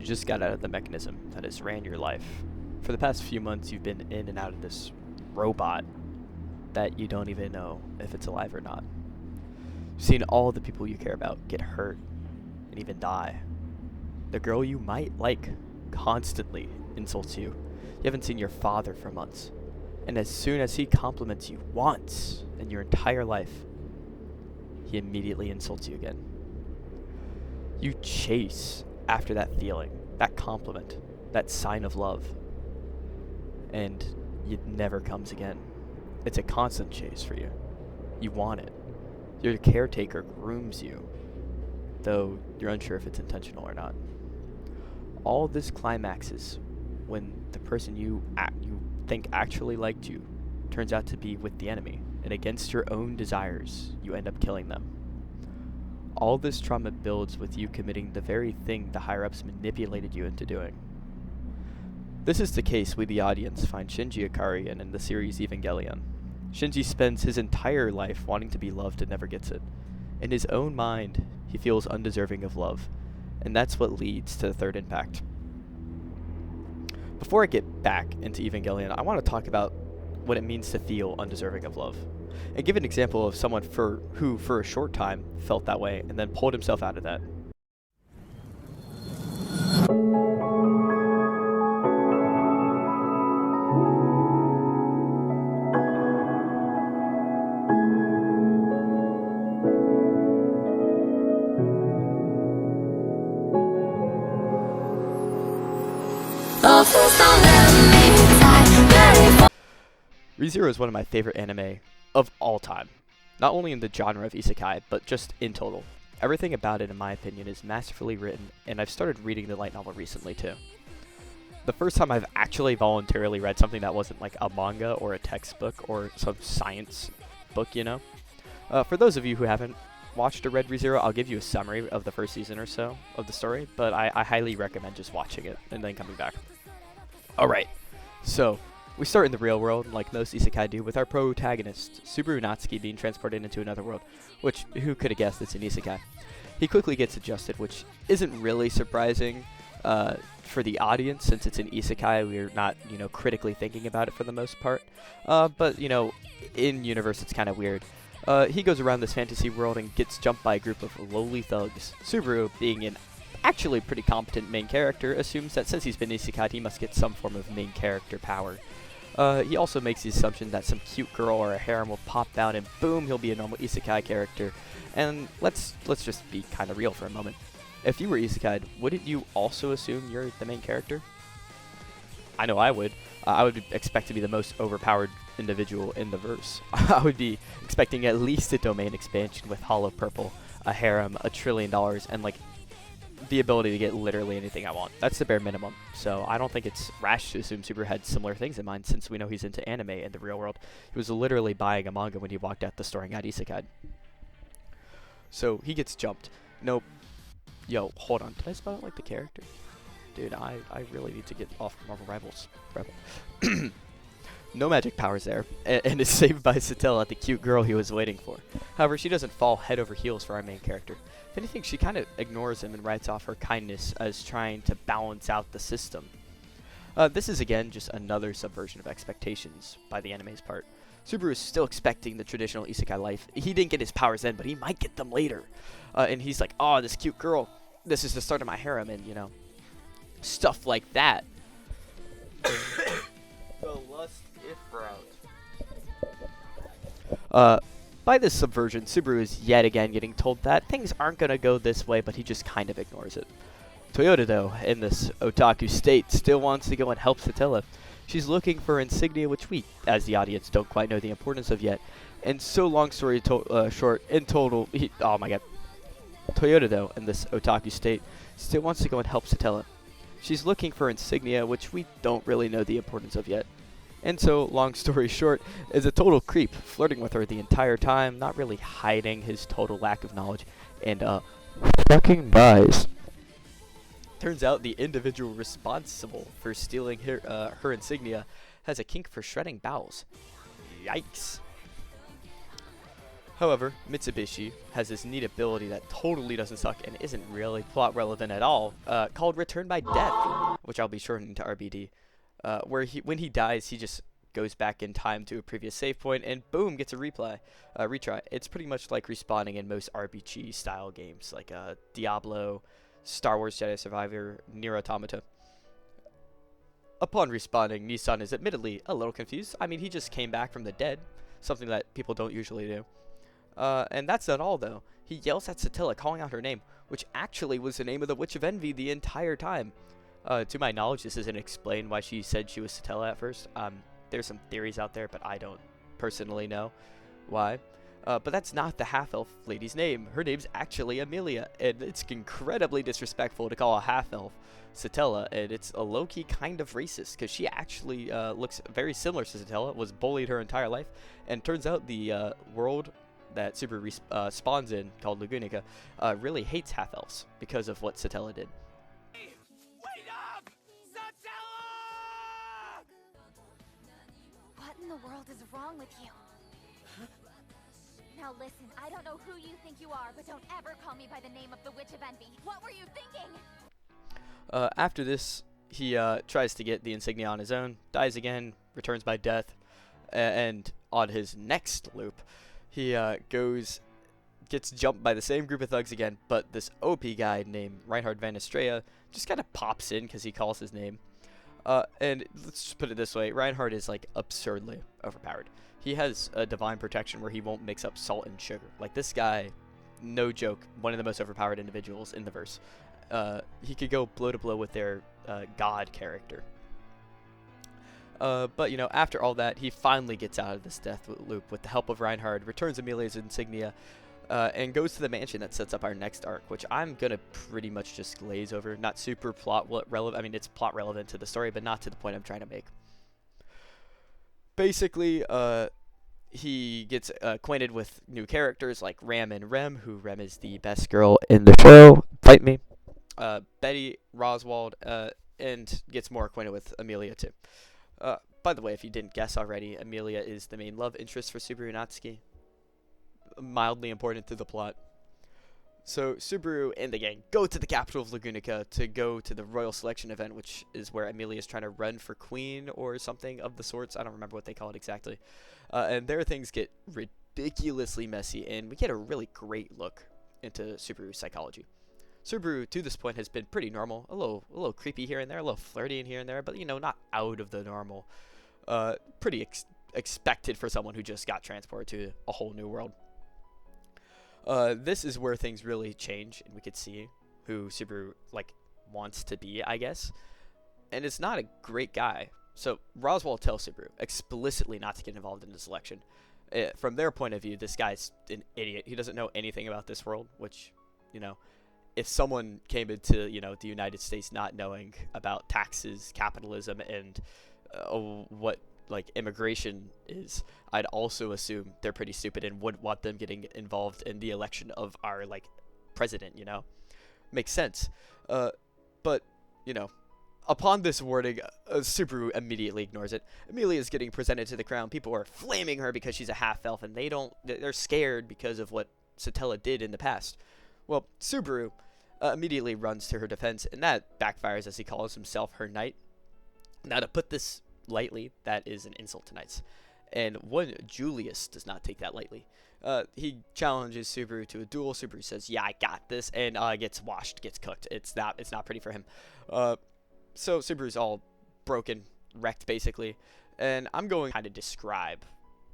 just got out of the mechanism that has ran your life. For the past few months, you've been in and out of this robot that you don't even know if it's alive or not. You've seen all the people you care about get hurt and even die. The girl you might like constantly insults you. You haven't seen your father for months. And as soon as he compliments you once in your entire life, he immediately insults you again. You chase after that feeling, that compliment, that sign of love. And it never comes again. It's a constant chase for you. You want it. Your caretaker grooms you, though you're unsure if it's intentional or not. All this climaxes when the person you think actually liked you turns out to be with the enemy, and against your own desires, you end up killing them. All this trauma builds with you committing the very thing the higher-ups manipulated you into doing. This is the case we the audience find Shinji Ikari in the series Evangelion. Shinji spends his entire life wanting to be loved and never gets it. In his own mind, he feels undeserving of love, and that's what leads to the third impact. Before I get back into Evangelion, I want to talk about what it means to feel undeserving of love, and give an example of someone who for a short time felt that way and then pulled himself out of that. ReZero is one of my favorite anime of all time. Not only in the genre of isekai, but just in total. Everything about it, in my opinion, is masterfully written, and I've started reading the light novel recently too. The first time I've actually voluntarily read something that wasn't like a manga or a textbook or some science book, you know? For those of you who haven't watched or read ReZero, I'll give you a summary of the first season or so of the story, but I highly recommend just watching it and then coming back. Alright, so we start in the real world, like most isekai do, with our protagonist, Subaru Natsuki, being transported into another world, which, who could have guessed it's an isekai? He quickly gets adjusted, which isn't really surprising for the audience, since it's an isekai. We're not, critically thinking about it for the most part. But, in universe, it's kind of weird. He goes around this fantasy world and gets jumped by a group of lowly thugs. Subaru, being an actually pretty competent main character, assumes that since he's been isekai, he must get some form of main character power. He also makes the assumption that some cute girl or a harem will pop down and boom, he'll be a normal isekai character. And let's just be kind of real for a moment. If you were isekai'd, wouldn't you also assume you're the main character? I know I would. I would expect to be the most overpowered individual in the verse. I would be expecting at least a domain expansion with Hollow Purple, a harem, $1 trillion, and like the ability to get literally anything I want. That's the bare minimum. So I don't think it's rash to assume Super had similar things in mind, since we know he's into anime in the real world. He was literally buying a manga when he walked out the store and got isekai. So he gets jumped. Nope. Yo, hold on. Did I spell out like the character? Dude, I really need to get off Marvel Rivals. No magic powers there, and is saved by Satella, the cute girl he was waiting for. However, she doesn't fall head over heels for our main character. If anything, she kind of ignores him and writes off her kindness as trying to balance out the system. This is again just another subversion of expectations by the anime's part. Subaru is still expecting the traditional isekai life. He didn't get his powers then, but he might get them later. And he's like, oh, this cute girl, this is the start of my harem, and stuff like that. The lust if route. By this subversion, Subaru is yet again getting told that things aren't going to go this way, but he just kind of ignores it. Toyota, though, in this otaku state, still wants to go and help Satella. She's looking for insignia, which we, as the audience, don't quite know the importance of yet. And so, long story short, in total, oh my god. Toyota, though, in this otaku state, still wants to go and help Satella. She's looking for insignia, which we don't really know the importance of yet. And so, long story short, is a total creep, flirting with her the entire time, not really hiding his total lack of knowledge, and fucking buys. Turns out the individual responsible for stealing her insignia has a kink for shredding bowels. Yikes. However, Mitsubishi has this neat ability that totally doesn't suck and isn't really plot relevant at all, called Return by Death, which I'll be shortening to RBD, where when he dies, he just goes back in time to a previous save point and boom, gets a retry. It's pretty much like respawning in most RPG style games like Diablo, Star Wars Jedi Survivor, Nier Automata. Upon respawning, Nissan is admittedly a little confused. I mean, he just came back from the dead, something that people don't usually do. And that's not all, though. He yells at Satilla, calling out her name, which actually was the name of the Witch of Envy the entire time. To my knowledge, this isn't explained why she said she was Satilla at first. There's some theories out there, but I don't personally know why. But that's not the half-elf lady's name. Her name's actually Amelia, and it's incredibly disrespectful to call a half-elf Satilla, and it's a low-key kind of racist, because she actually looks very similar to Satilla, was bullied her entire life, and turns out the world that Subaru spawns in, called Lugunica, really hates half-elves because of what Satilla did. Wait up! Satella! What in the world is wrong with you? Now listen, I don't know who you think you are, but don't ever call me by the name of the Witch of Envy. What were you thinking? After this, he tries to get the insignia on his own, dies again, returns by death, and on his next loop, he gets jumped by the same group of thugs again, but this OP guy named Reinhard Van Estrella just kind of pops in because he calls his name. And let's just put it this way, Reinhard is like absurdly overpowered. He has a divine protection where he won't mix up salt and sugar. Like, this guy, no joke, one of the most overpowered individuals in the verse. He could go blow to blow with their god character. But, you know, after all that, he finally gets out of this death loop with the help of Reinhard, returns Amelia's insignia, and goes to the mansion that sets up our next arc, which I'm going to pretty much just glaze over. Not super plot relevant. I mean, it's plot relevant to the story, but not to the point I'm trying to make. Basically, he gets acquainted with new characters like Ram and Rem, who Rem is the best girl in the show. Fight me. Betty, Roswald, and gets more acquainted with Amelia, too. By the way, if you didn't guess already, Amelia is the main love interest for Subaru Natsuki. Mildly important to the plot. So Subaru and the gang go to the capital of Lugunica to go to the Royal Selection event, which is where Amelia is trying to run for queen or something of the sorts. I don't remember what they call it exactly. And there things get ridiculously messy, and we get a really great look into Subaru's psychology. Subaru, to this point, has been pretty normal. A little creepy here and there, a little flirty in here and there, but, you know, not out of the normal. Pretty expected for someone who just got transported to a whole new world. This is where things really change, and we could see who Subaru, like, wants to be, I guess. And it's not a great guy. So Roswell tells Subaru explicitly not to get involved in the selection. From their point of view, this guy's an idiot. He doesn't know anything about this world, which, you know, if someone came into, you know, the United States not knowing about taxes, capitalism, and what, like, immigration is, I'd also assume they're pretty stupid and wouldn't want them getting involved in the election of our, like, president, you know? Makes sense. But, you know, upon this warning, Subaru immediately ignores it. Amelia is getting presented to the crown. People are flaming her because she's a half-elf, and they're scared because of what Satella did in the past. Well, Subaru immediately runs to her defense, and that backfires as he calls himself her knight. Now, to put this lightly, that is an insult to knights. And one Julius does not take that lightly. He challenges Subaru to a duel. Subaru says, "Yeah, I got this," and gets washed, gets cooked. It's not pretty for him. So Subaru's all broken, wrecked basically. And I'm going to kind of describe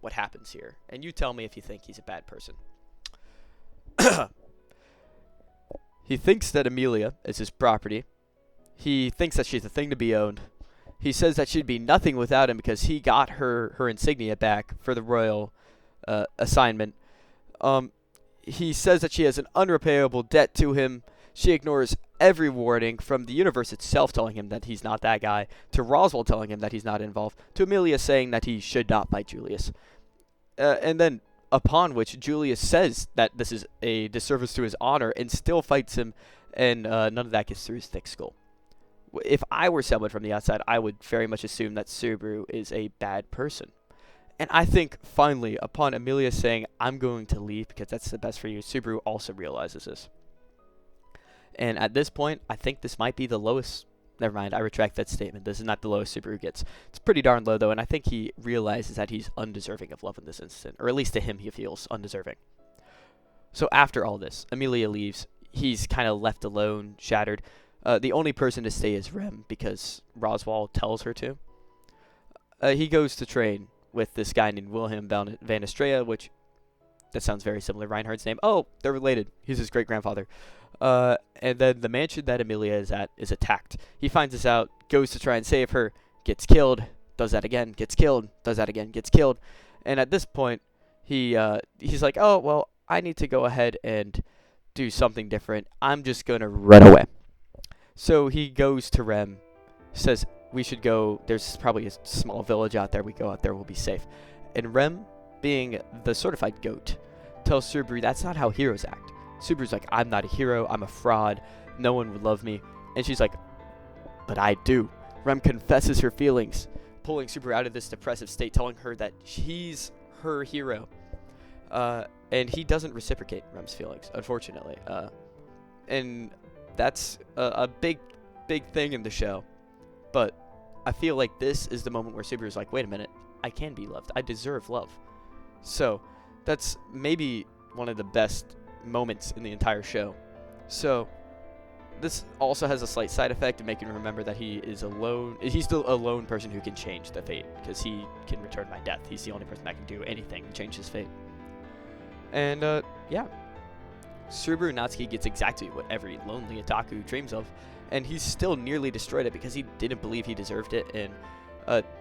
what happens here, and you tell me if you think he's a bad person. He thinks that Amelia is his property. He thinks that she's a thing to be owned. He says that she'd be nothing without him because he got her insignia back for the royal assignment. He says that she has an unrepayable debt to him. She ignores every warning, from the universe itself telling him that he's not that guy, to Roswell telling him that he's not involved, to Amelia saying that he should not fight Julius. And then, upon which Julius says that this is a disservice to his honor and still fights him, and none of that gets through his thick skull. If I were someone from the outside, I would very much assume that Subaru is a bad person. And I think, finally, upon Emilia saying, I'm going to leave because that's the best for you, Subaru also realizes this. And at this point, I think this might be the lowest. Never mind, I retract that statement. This is not the lowest Subaru gets. It's pretty darn low, though, and I think he realizes that he's undeserving of love in this instant. Or at least to him, he feels undeserving. So after all this, Emilia leaves. He's kind of left alone, shattered. The only person to stay is Rem, because Roswell tells her to. He goes to train with this guy named Wilhelm van Estrella, which, that sounds very similar to Reinhardt's name. Oh, they're related. He's his great-grandfather. And then the mansion that Emilia is at is attacked. He finds this out, goes to try and save her, gets killed, does that again, gets killed, does that again, gets killed. And at this point, he's like, oh, well, I need to go ahead and do something different. I'm just going to run away. So he goes to Rem, says, we should go, there's probably a small village out there, we go out there, we'll be safe. And Rem, being the certified goat, tells Subaru that's not how heroes act. Subaru's like, I'm not a hero, I'm a fraud, no one would love me. And she's like, but I do. Rem confesses her feelings, pulling Subaru out of this depressive state, telling her that he's her hero. And he doesn't reciprocate Rem's feelings, unfortunately. And that's a big thing in the show. But I feel like this is the moment where Subaru's like, wait a minute, I can be loved. I deserve love. So that's maybe one of the best moments in the entire show. So this also has a slight side effect of making him remember that he is alone. He's the alone person who can change the fate, because he can return my death. He's the only person that can do anything to change his fate. And yeah, Subaru Natsuki gets exactly what every lonely otaku dreams of, and he's still nearly destroyed it because he didn't believe he deserved it, and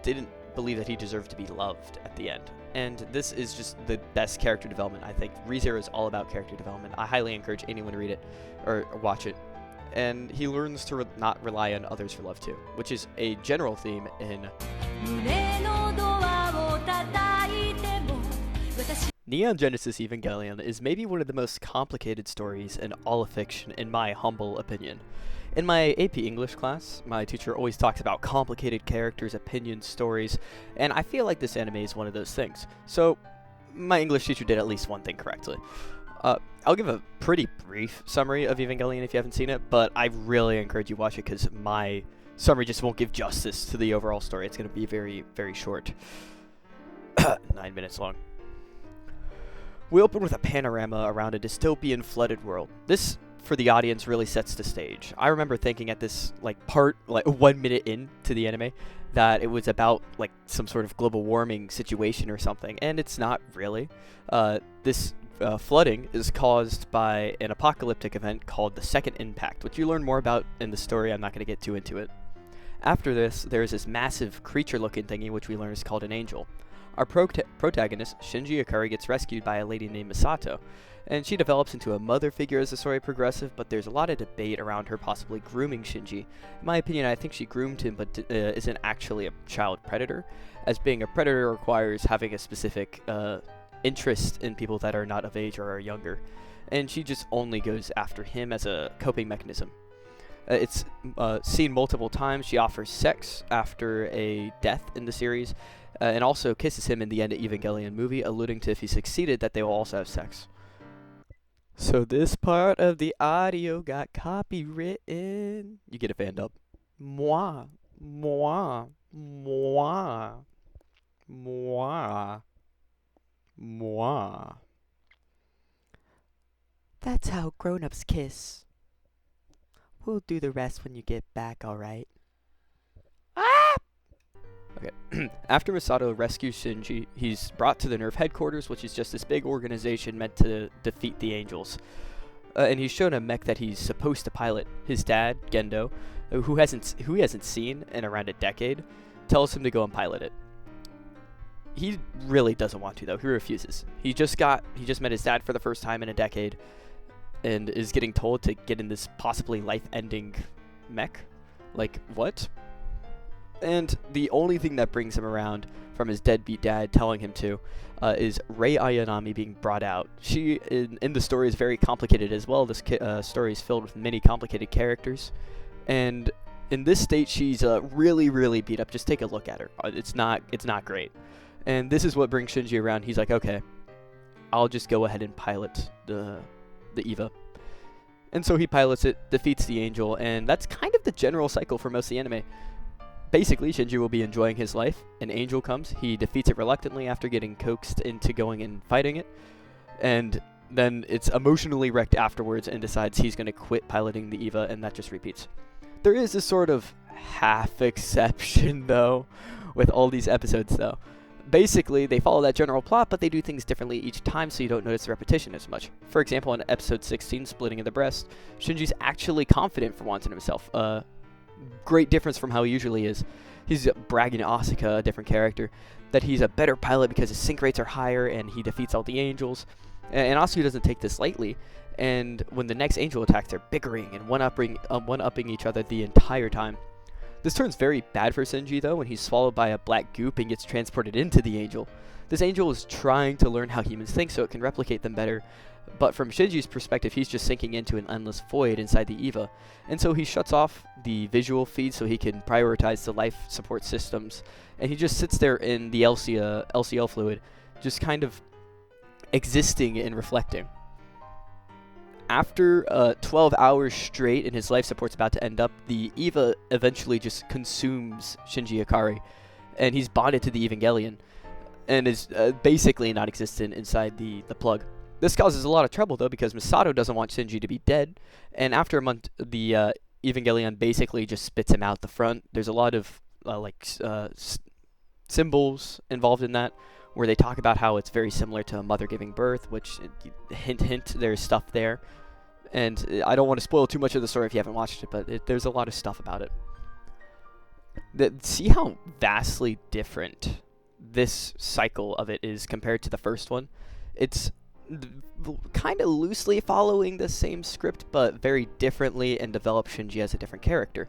didn't believe that he deserved to be loved at the end. And this is just the best character development, I think. ReZero is all about character development. I highly encourage anyone to read it or watch it. And he learns to not rely on others for love too, which is a general theme in Neon Genesis Evangelion is maybe one of the most complicated stories in all of fiction, in my humble opinion. In my AP English class, my teacher always talks about complicated characters, opinions, stories, and I feel like this anime is one of those things. So, my English teacher did at least one thing correctly. I'll give a pretty brief summary of Evangelion if you haven't seen it, but I really encourage you to watch it because my summary just won't give justice to the overall story. It's going to be very, very short. 9 minutes long. We open with a panorama around a dystopian flooded world. This, for the audience, really sets the stage. I remember thinking at this part 1 minute into the anime that it was about some sort of global warming situation or something, and it's not really. This flooding is caused by an apocalyptic event called the Second Impact, which you learn more about in the story. I'm not going to get too into it. After this, there's this massive creature-looking thingy, which we learn is called an angel. Our protagonist, Shinji Ikari, gets rescued by a lady named Misato, and she develops into a mother figure as the story progresses, but there's a lot of debate around her possibly grooming Shinji. In my opinion, I think she groomed him, but isn't actually a child predator, as being a predator requires having a specific interest in people that are not of age or are younger, and she just only goes after him as a coping mechanism. It's seen multiple times. She offers sex after a death in the series, and also kisses him in the end of Evangelion movie, alluding to if he succeeded that they will also have sex. So this part of the audio got copywritten. You get a fan dub. Moi, moi, moi, moi, moi. That's how grown-ups kiss. We'll do the rest when you get back, alright? Ah! Okay. After Misato rescues Shinji, he's brought to the Nerve headquarters, which is just this big organization meant to defeat the Angels. And he's shown a mech that he's supposed to pilot. His dad, Gendo, who he hasn't seen in around a decade, tells him to go and pilot it. He really doesn't want to, though. He refuses. He just met his dad for the first time in a decade, and is getting told to get in this possibly life-ending mech. What? And the only thing that brings him around from his deadbeat dad telling him to is Rei Ayanami being brought out. She, in the story, is very complicated as well. This story is filled with many complicated characters. And in this state, she's really, really beat up. Just take a look at her. It's not great. And this is what brings Shinji around. He's like, okay, I'll just go ahead and pilot the Eva. And so he pilots it, defeats the angel, and that's kind of the general cycle for most of the anime. Basically, Shinji will be enjoying his life. An angel comes. He defeats it reluctantly after getting coaxed into going and fighting it. And then it's emotionally wrecked afterwards and decides he's going to quit piloting the Eva, and that just repeats. There is a sort of half exception, though, with all these episodes, though. Basically, they follow that general plot, but they do things differently each time, so you don't notice the repetition as much. For example, in episode 16, Splitting of the Breast, Shinji's actually confident for once in himself. Great difference from how he usually is. He's bragging to Asuka, a different character, that he's a better pilot because his sync rates are higher and he defeats all the angels. And Asuka doesn't take this lightly. And when the next angel attacks, they're bickering and one-upping each other the entire time. This turns very bad for Shinji, though, when he's swallowed by a black goop and gets transported into the angel. This angel is trying to learn how humans think so it can replicate them better, but from Shinji's perspective, he's just sinking into an endless void inside the Eva. And so he shuts off the visual feed so he can prioritize the life support systems, and he just sits there in the LCL fluid, just kind of existing and reflecting. After 12 hours straight and his life support's about to end up, the Eva eventually just consumes Shinji Ikari, and he's bonded to the Evangelion, and is basically non-existent inside the plug. This causes a lot of trouble, though, because Misato doesn't want Shinji to be dead, and after a month, the Evangelion basically just spits him out the front. There's a lot of symbols involved in that, where they talk about how it's very similar to a mother giving birth, which, hint, there's stuff there. And I don't want to spoil too much of the story if you haven't watched it, but there's a lot of stuff about it. See how vastly different this cycle of it is compared to the first one? It's kind of loosely following the same script, but very differently, and develops Shinji as a different character.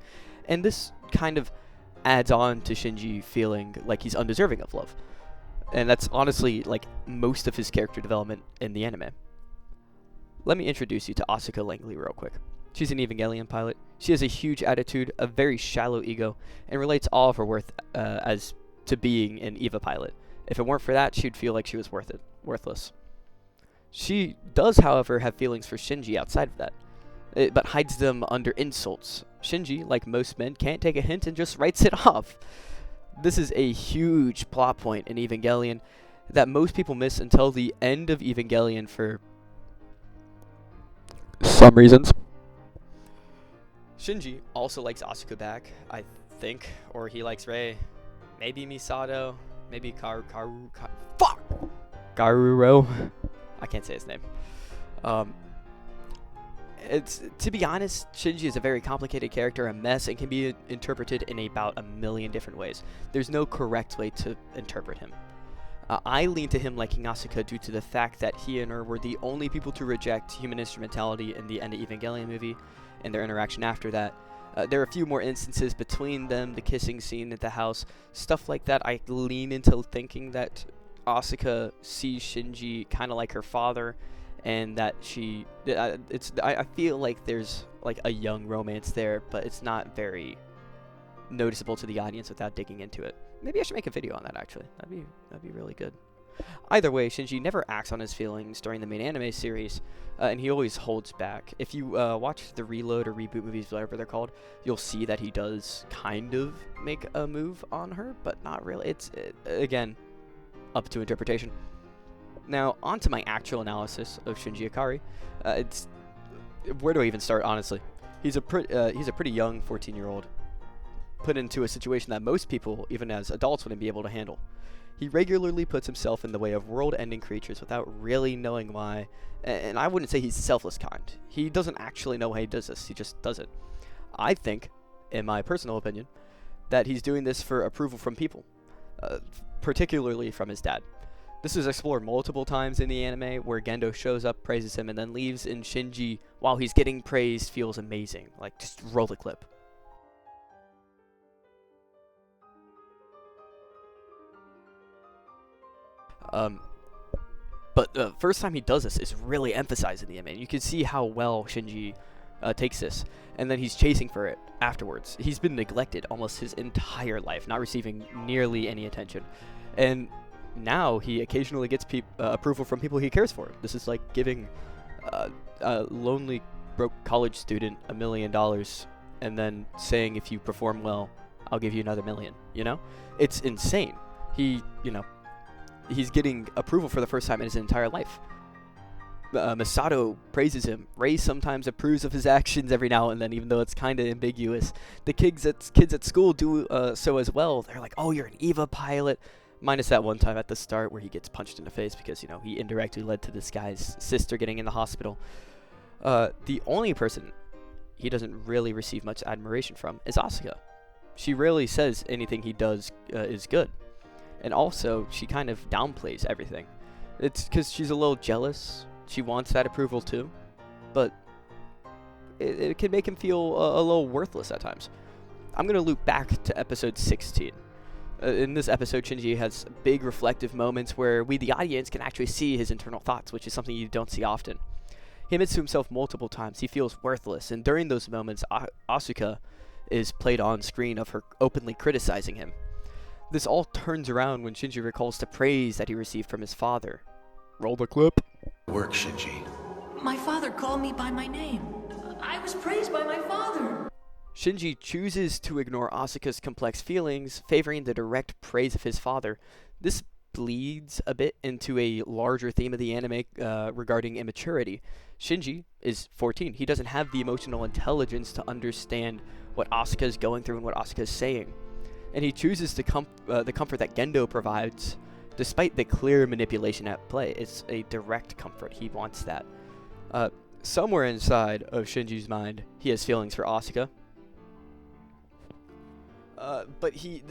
And this kind of adds on to Shinji feeling like he's undeserving of love. And that's honestly like most of his character development in the anime. Let me introduce you to Asuka Langley real quick. She's an Evangelion pilot. She has a huge attitude, a very shallow ego, and relates all of her worth as to being an Eva pilot. If it weren't for that, she'd feel like she was worthless. She does, however, have feelings for Shinji outside of that, but hides them under insults. Shinji, like most men, can't take a hint and just writes it off. This is a huge plot point in Evangelion that most people miss until the end of Evangelion for some reasons. Shinji also likes Asuka back, I think, or he likes Rei, maybe Misato, maybe Garuro. I can't say his name. It's, to be honest, Shinji is a very complicated character, a mess, and can be interpreted in about a million different ways. There's no correct way to interpret him. I lean to him liking Asuka due to the fact that he and her were the only people to reject human instrumentality in the end of Evangelion movie, and their interaction after that. There are a few more instances between them, the kissing scene at the house, stuff like that. I lean into thinking that Asuka sees Shinji kind of like her father, and that I feel like there's like a young romance there, but it's not very noticeable to the audience without digging into it. Maybe I should make a video on that, actually. That'd be really good. Either way, Shinji never acts on his feelings during the main anime series, and he always holds back. If you watch the Reload or Reboot movies, whatever they're called, you'll see that he does kind of make a move on her, but not really. It's, again, up to interpretation. Now, on to my actual analysis of Shinji Ikari. Where do I even start, honestly? He's a pretty young 14-year-old, put into a situation that most people, even as adults, wouldn't be able to handle. He regularly puts himself in the way of world-ending creatures without really knowing why, and I wouldn't say he's the selfless kind. He doesn't actually know why he does this, he just does it. I think, in my personal opinion, that he's doing this for approval from people, particularly from his dad. This is explored multiple times in the anime, where Gendo shows up, praises him, and then leaves, and Shinji, while he's getting praised, feels amazing. Like, just roll the clip. But the first time he does this is really emphasized in the anime. You can see how well Shinji takes this, and then he's chasing for it afterwards. He's been neglected almost his entire life, not receiving nearly any attention. And now he occasionally gets approval from people he cares for. This is like giving a lonely, broke college student $1 million and then saying, if you perform well, I'll give you another $1 million, you know? It's insane. He's getting approval for the first time in his entire life. Masato praises him. Rei sometimes approves of his actions every now and then, even though it's kind of ambiguous. The kids at school do so as well. They're like, oh, you're an EVA pilot. Minus that one time at the start where he gets punched in the face because, he indirectly led to this guy's sister getting in the hospital. The only person he doesn't really receive much admiration from is Asuka. She rarely says anything he does is good. And also, she kind of downplays everything. It's because she's a little jealous. She wants that approval too, but it can make him feel a little worthless at times. I'm going to loop back to episode 16. In this episode, Shinji has big reflective moments where we, the audience, can actually see his internal thoughts, which is something you don't see often. He admits to himself multiple times he feels worthless, and during those moments, Asuka is played on screen of her openly criticizing him. This all turns around when Shinji recalls the praise that he received from his father. Roll the clip. Work, Shinji. My father called me by my name. I was praised by my father. Shinji chooses to ignore Asuka's complex feelings, favoring the direct praise of his father. This bleeds a bit into a larger theme of the anime regarding immaturity. Shinji is 14. He doesn't have the emotional intelligence to understand what Asuka is going through and what Asuka is saying. And he chooses the comfort that Gendo provides. Despite the clear manipulation at play, it's a direct comfort. He wants that. Somewhere inside of Shinji's mind, he has feelings for Asuka. But he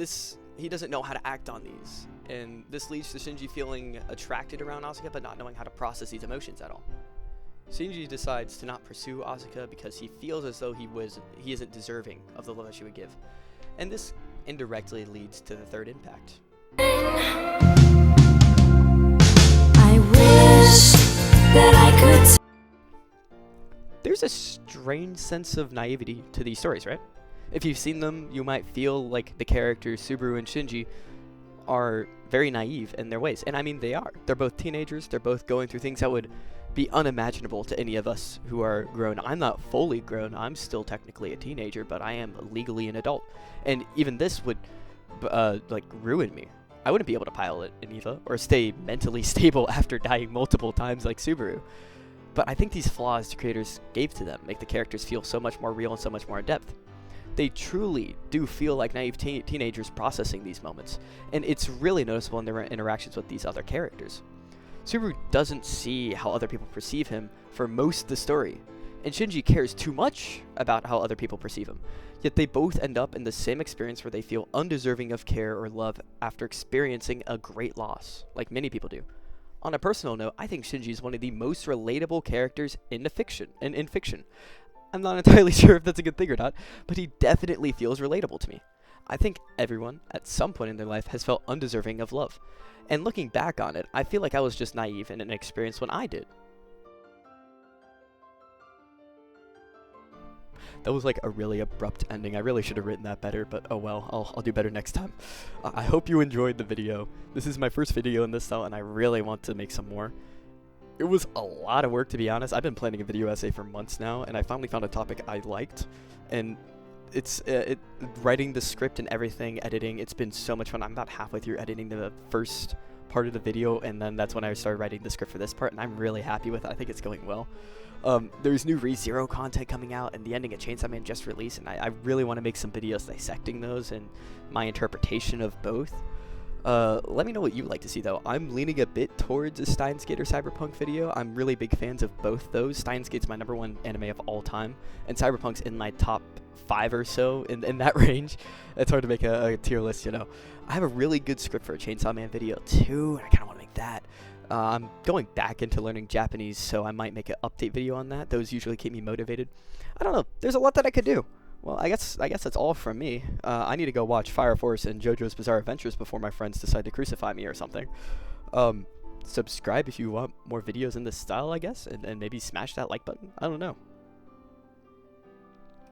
doesn't know how to act on these. And this leads to Shinji feeling attracted around Asuka, but not knowing how to process these emotions at all. Shinji decides to not pursue Asuka because he feels as though he isn't deserving of the love that she would give. And this indirectly leads to the third impact. I wish that I could. There's a strange sense of naivety to these stories, right? If you've seen them, you might feel like the characters Subaru and Shinji are very naive in their ways. And I mean, they are. They're both teenagers. They're both going through things that would be unimaginable to any of us who are grown. I'm not fully grown. I'm still technically a teenager, but I am legally an adult. And even this would ruin me. I wouldn't be able to pilot an EVA or stay mentally stable after dying multiple times like Subaru. But I think these flaws the creators gave to them make the characters feel so much more real and so much more in depth. They truly do feel like naive teenagers processing these moments, and it's really noticeable in their interactions with these other characters. Subaru doesn't see how other people perceive him for most of the story, and Shinji cares too much about how other people perceive him, yet they both end up in the same experience where they feel undeserving of care or love after experiencing a great loss, like many people do. On a personal note, I think Shinji is one of the most relatable characters in fiction. I'm not entirely sure if that's a good thing or not, but he definitely feels relatable to me. I think everyone, at some point in their life, has felt undeserving of love. And looking back on it, I feel like I was just naive and inexperienced when I did. That was like a really abrupt ending. I really should have written that better, but oh well, I'll do better next time. I hope you enjoyed the video. This is my first video in this style, and I really want to make some more. It was a lot of work, to be honest. I've been planning a video essay for months now, and I finally found a topic I liked. And it's writing the script and everything, editing, it's been so much fun. I'm about halfway through editing the first part of the video, and then that's when I started writing the script for this part, and I'm really happy with it. I think it's going well. There's new ReZero content coming out, and the ending of Chainsaw Man just released, and I really want to make some videos dissecting those and my interpretation of both. Let me know what you'd like to see, though. I'm leaning a bit towards a Steins Gate or Cyberpunk video. I'm really big fans of both those. Steins Gate's my #1 anime of all time, and Cyberpunk's in my top 5 or so, in that range. It's hard to make a tier list, you know. I have a really good script for a Chainsaw Man video, too, and I kind of want to make that. I'm going back into learning Japanese, so I might make an update video on that. Those usually keep me motivated. I don't know. There's a lot that I could do. Well, I guess that's all from me. I need to go watch Fire Force and JoJo's Bizarre Adventures before my friends decide to crucify me or something. Subscribe if you want more videos in this style, I guess, and maybe smash that like button. I don't know.